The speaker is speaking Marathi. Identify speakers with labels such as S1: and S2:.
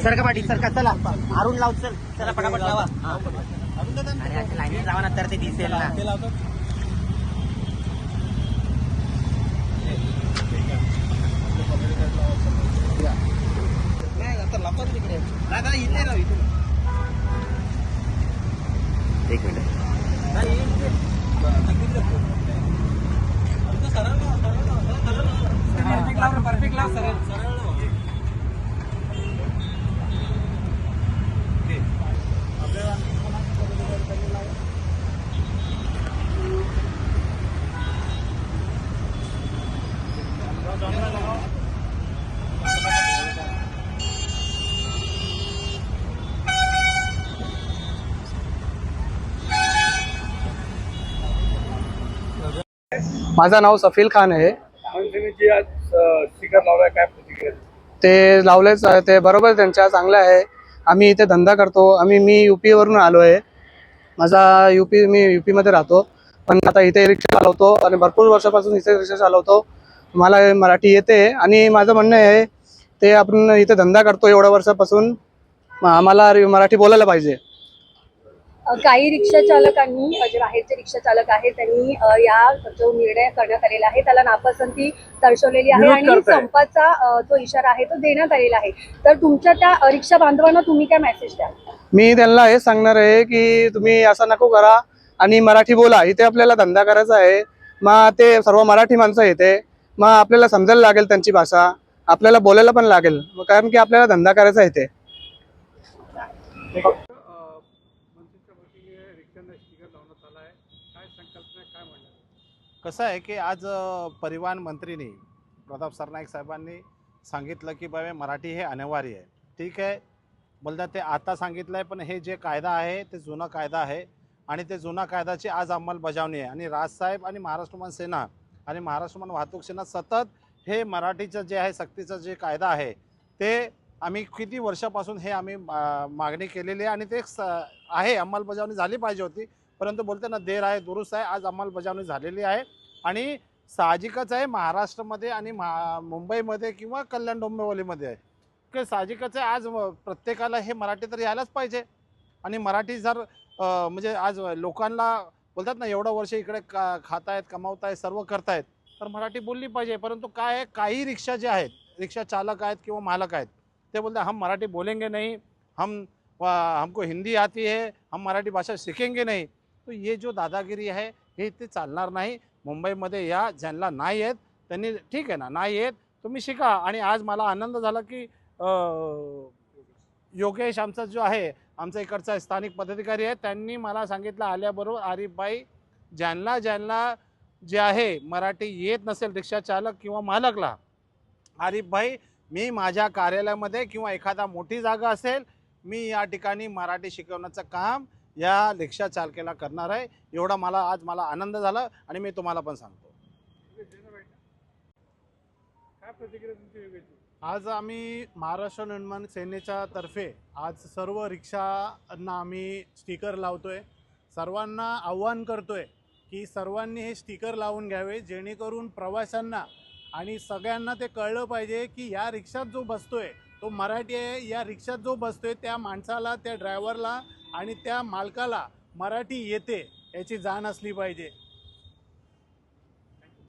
S1: सरका पाठी सरका, चला मारून लाव, चल चला पटापट लावा. अरे लाईनीत लावा ना तर ते दिसेल ना. एक मिनिट. परफेक्ट लाव सरळ.
S2: माझं नाव सफील खान आहे.
S3: स्टिकर लावलाय, काय प्रतिक्रिया?
S2: ते लावलेच आहे, ते बरोबर त्यांच्या चांगलं आहे. आम्ही इथे धंदा करतो. मी यूपी वरून आलो आहे. मी यूपी मध्ये राहतो, पण आता इथे रिक्षा चालवतो आणि भरपूर वर्षापासून इथे रिक्षा चालवतो. मला मराठी येते आणि माझं म्हणणं आहे ते आपण इथे धंदा करतो एवढ्या वर्षापासून, आम्हाला मराठी बोलायला पाहिजे.
S4: काही रिक्षा चालकांनी जे बाहेरचे रिक्षा चालक आहेत त्यांनी या जो निर्णय करण्यात आलेला आहे त्याला नापसंती दर्शवलेली आहे आणि संपाचा जो इशारा आहे तो देण्यात आलेला आहे. तर तुमच्या त्या रिक्षा बांधवांना तुम्ही काय मेसेज द्याल?
S2: मी त्यांना हे सांगणार आहे की तुम्ही असं नको करा आणि मराठी बोला. इथे आपल्याला धंदा करायचा आहे, मग ते सर्व मराठी माणसं येते, मग आपल्याला समजायला लागेल त्यांची भाषा, आपल्याला बोलायला पण लागेल, कारण की आपल्याला धंदा करायचा आहे. ते
S5: कसं आहे की आज परिवहन मंत्रीने प्रताप सरनाईक साहेबांनी सांगितलं की बाबा मराठी हे अनिवार्य आहे. ठीक आहे बोलतात, ते आता सांगितलं आहे, पण हे जे कायदा आहे ते जुना कायदा आहे आणि ते जुना कायद्याची आज अंमलबजावणी आहे. आणि राजसाहेब आणि महाराष्ट्र सेना आणि महाराष्ट्र वाहतूक सेना सतत हे मराठीचं जे आहे सक्तीचं जे कायदा आहे ते आम्ही किती वर्षापासून हे आम्ही मागणी केलेली आहे आणि ते आहे, अंमलबजावणी झाली पाहिजे होती, परंतु बोलते ना देर आहे दुरुस्त आहे. आज अंमलबजावणी झालेली आहे आणि साहजिकच आहे महाराष्ट्रामध्ये आणि मुंबईमध्ये किंवा कल्याण डोंबिवलीमध्ये आहे की साहजिकच आहे आज प्रत्येकाला हे मराठी तर यायलाच पाहिजे. आणि मराठी जर म्हणजे आज लोकांना बोलतात ना एवढं वर्ष इकडे खातायत, कमावतायत, सर्व करतायत, तर मराठी बोलली पाहिजे. परंतु काय आहे, काही रिक्षा जे आहेत, रिक्षा चालक आहेत किंवा मालक आहेत, ते बोलते हम मराठी बोलेंगे नहीं, हमको हिंदी आती है, हम मराठी भाषा सीखेंगे नहीं. तो ये जो दादागिरी आहे हे ते चालणार नाही. मुंबईमध्ये या ज्यांना नाही येत त्यांनी ठीक आहे ना, नाही येत तुम्ही शिका. आणि आज मला आनंद झाला की योगेश आमचा जो आहे, आमचा इकडचा स्थानिक पदाधिकारी आहे, त्यांनी मला सांगितलं आल्याबरोबर आरिफभाई ज्यांना जे आहे मराठी येत नसेल रिक्षा चालक किंवा मालकला, आरिफभाई मी माझ्या कार्यालयामध्ये किंवा एखादा मोठी जागा असेल, मी या ठिकाणी मराठी शिकवण्याचं काम या रिक्षा चालकाला करणार आहे. एवढा आज मला आनंद झाला आणि मी तुम्हाला पण सांगतो.
S3: काय प्रतिक्रिया तुमची वेगळी?
S6: आज आम्ही महाराष्ट्र निर्माण सेनेच्या तर्फे आज सर्व रिक्षांना आम्ही स्टिकर लावतोय. सर्वांना आव्हान करतोय की सर्वांनी हे स्टिकर लावून घ्यावे, जेणेकरून प्रवाशांना आणि सगळ्यांना ते कळलं पाहिजे की या रिक्षात जो बसतोय तो मराठी आहे. या रिक्षात जो बसतोय त्या माणसाला, त्या ड्रायव्हरला आणि त्या मालकाला मराठी येते याची जाण असली पाहिजे.